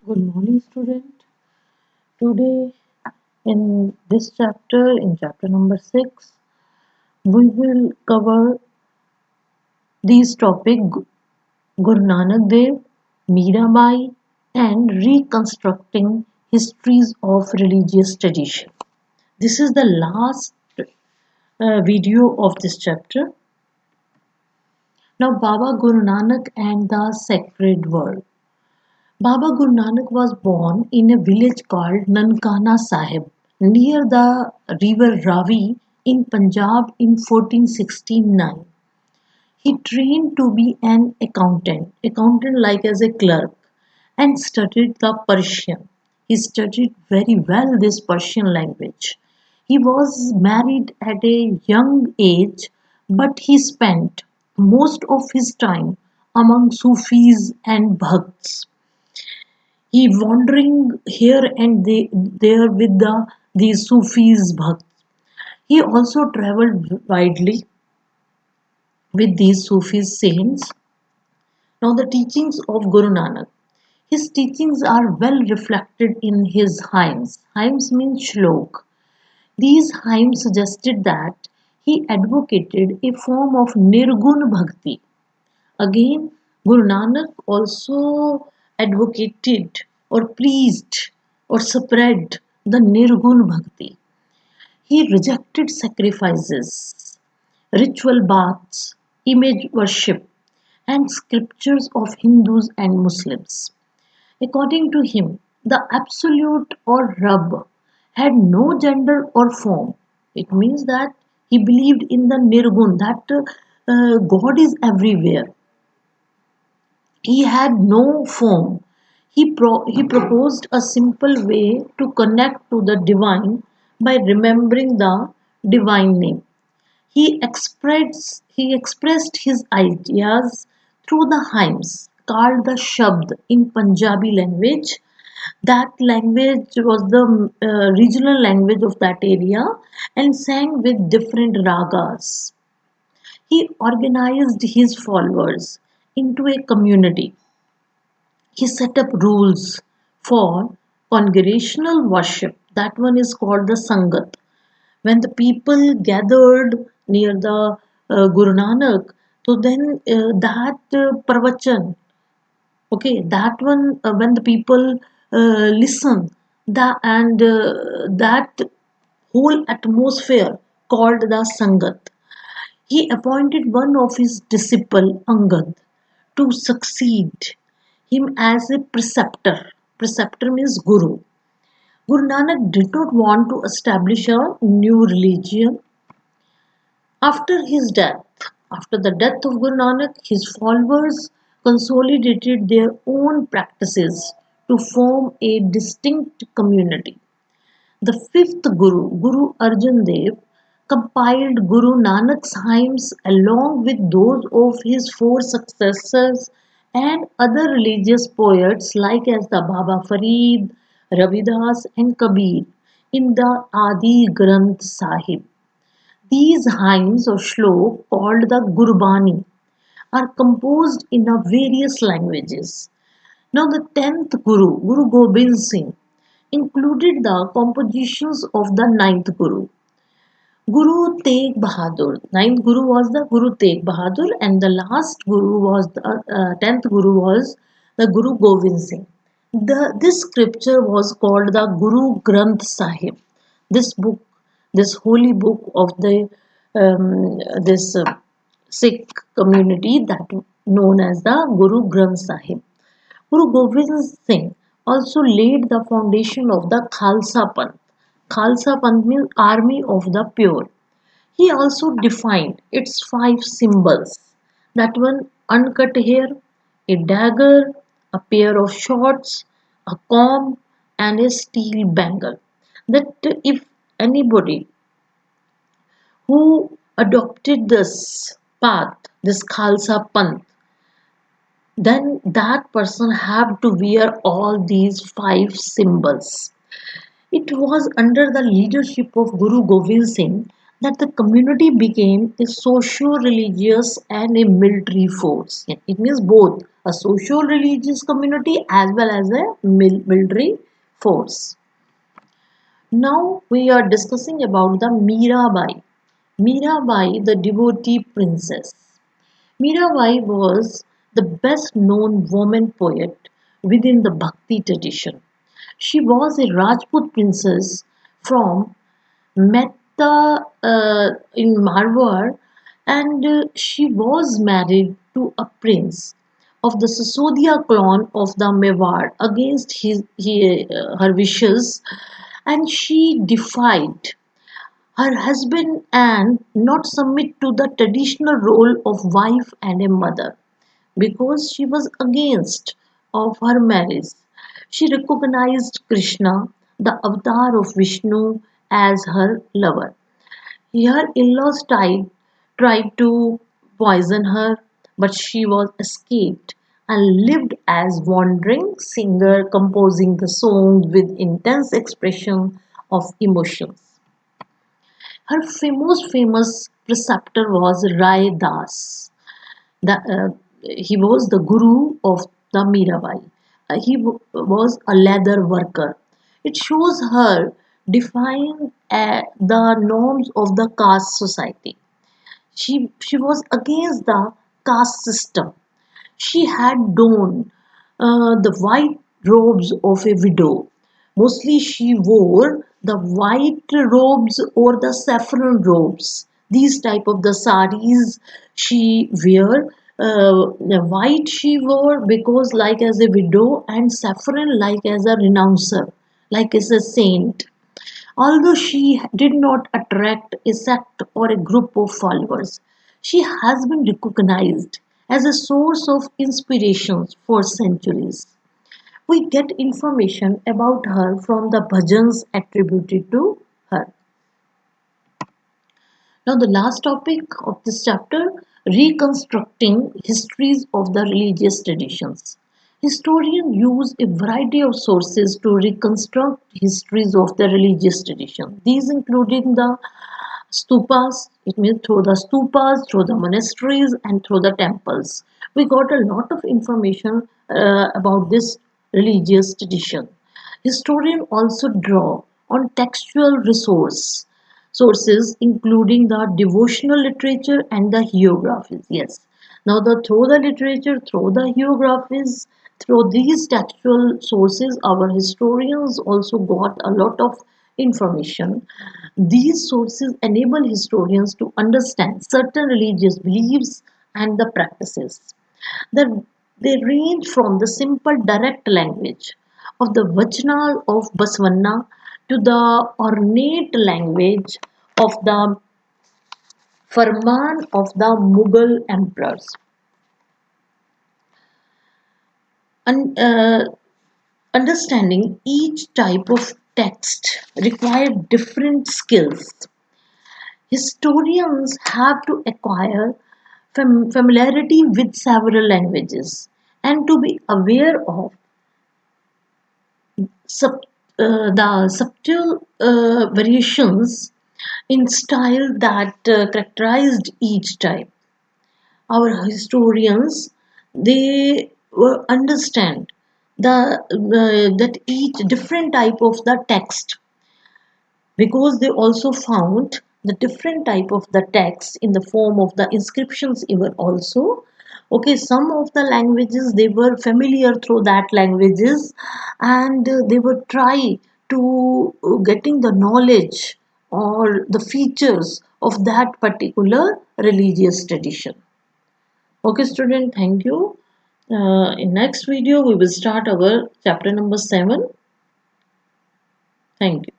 Good morning, student. Today, in this chapter, in chapter number 6, we will cover these topics Guru Nanak Dev, Mirabai, and reconstructing histories of religious tradition. This is the last video of this chapter. Now, Baba Guru Nanak and the Sacred Word. Baba Guru Nanak was born in a village called Nankana Sahib near the river Ravi in Punjab in 1469. He trained to be an accountant like as a clerk, and studied the Persian. He studied very well this Persian language. He was married at a young age, but he spent most of his time among Sufis and Bhakts. He wandering here and there with these Sufis Bhakts. He also traveled widely with these Sufis saints. Now, the teachings of Guru Nanak. His teachings are well reflected in his hymns. Hymns means shlok. These hymns suggested that he advocated a form of Nirgun Bhakti. Again, Guru Nanak also advocated or preached or spread the Nirgun Bhakti. He rejected sacrifices, ritual baths, image worship, and scriptures of Hindus and Muslims. According to him, the Absolute or Rab had no gender or form. It means that he believed in the Nirgun, that God is everywhere. He had no form. He proposed a simple way to connect to the divine by remembering the divine name. He expressed his ideas through the hymns called the Shabd in Punjabi language. That language was the regional language of that area and sang with different ragas. He organized his followers into a community. He set up rules for congregational worship. That one is called the Sangat. When the people gathered near the Guru Nanak, so then that pravachan, okay, that one when the people listen, that whole atmosphere called the Sangat. He appointed one of his disciple Angad to succeed him as a preceptor. Preceptor means Guru. Guru Nanak did not want to establish a new religion. After the death of Guru Nanak, his followers consolidated their own practices to form a distinct community. The fifth Guru, Guru Arjan Dev, compiled Guru Nanak's hymns along with those of his four successors and other religious poets like as the Baba Farid, Ravidas and Kabir in the Adi Granth Sahib. These hymns or shlok called the Gurbani are composed in various languages. Now the 10th Guru, Guru Gobind Singh, included the compositions of the ninth Guru. Guru Tegh Bahadur. Ninth Guru was the Guru Tegh Bahadur and the last Guru was the 10th Guru was the Guru Gobind Singh. This scripture was called the Guru Granth Sahib. This book, this holy book of the this Sikh community that known as the Guru Granth Sahib. Guru Gobind Singh also laid the foundation of the Khalsa Panth. Khalsa Panth means army of the pure. He also defined its five symbols. That one uncut hair, a dagger, a pair of shorts, a comb, and a steel bangle. That if anybody who adopted this path, this Khalsa Panth, then that person have to wear all these five symbols. It was under the leadership of Guru Gobind Singh that the community became a socio-religious and a military force. It means both a socio-religious community as well as a military force. Now we are discussing about the Mirabai. Mirabai, the devotee princess. Mirabai was the best known woman poet within the Bhakti tradition. She was a Rajput princess from Mehta in Marwar, and she was married to a prince of the Sisodia clan of the Mewar against her wishes, and she defied her husband and not submit to the traditional role of wife and a mother because she was against of her marriage. She recognized Krishna, the avatar of Vishnu, as her lover. Her in-laws tried to poison her, but she was escaped and lived as wandering singer composing the songs with intense expression of emotions. Her famous preceptor was Rai Das. He was the guru of the Mirabai. He was a leather worker. It shows her defying the norms of the caste society. She was against the caste system. She had donned the white robes of a widow. Mostly she wore the white robes or the saffron robes. These type of the saris she wear. The white she wore because like as a widow and saffron like as a renouncer, like as a saint. Although she did not attract a sect or a group of followers, she has been recognized as a source of inspirations for centuries. We get information about her from the bhajans attributed to her. Now, the last topic of this chapter, reconstructing histories of the religious traditions. Historians use a variety of sources to reconstruct histories of the religious tradition. These including the stupas, it means through the stupas, through the monasteries, and through the temples. We got a lot of information about this religious tradition. Historians also draw on textual sources including the devotional literature and the hagiographies. Yes. Now through the literature, through the hagiographies, through these textual sources, our historians also got a lot of information. These sources enable historians to understand certain religious beliefs and the practices. The, they range from the simple direct language of the Vachna of Basvanna to the ornate language of the Farman of the Mughal emperors. Un- uh, Understanding each type of text requires different skills. Historians have to acquire familiarity with several languages and to be aware of sub, the subtle variations in style that characterized each type. Our historians they understand that each different type of the text because they also found the different type of the text in the form of the inscriptions even also. Okay, some of the languages they were familiar through that languages, and they would try to getting the knowledge or the features of that particular religious tradition. Okay student, thank you. In next video we will start our chapter number 7. Thank you.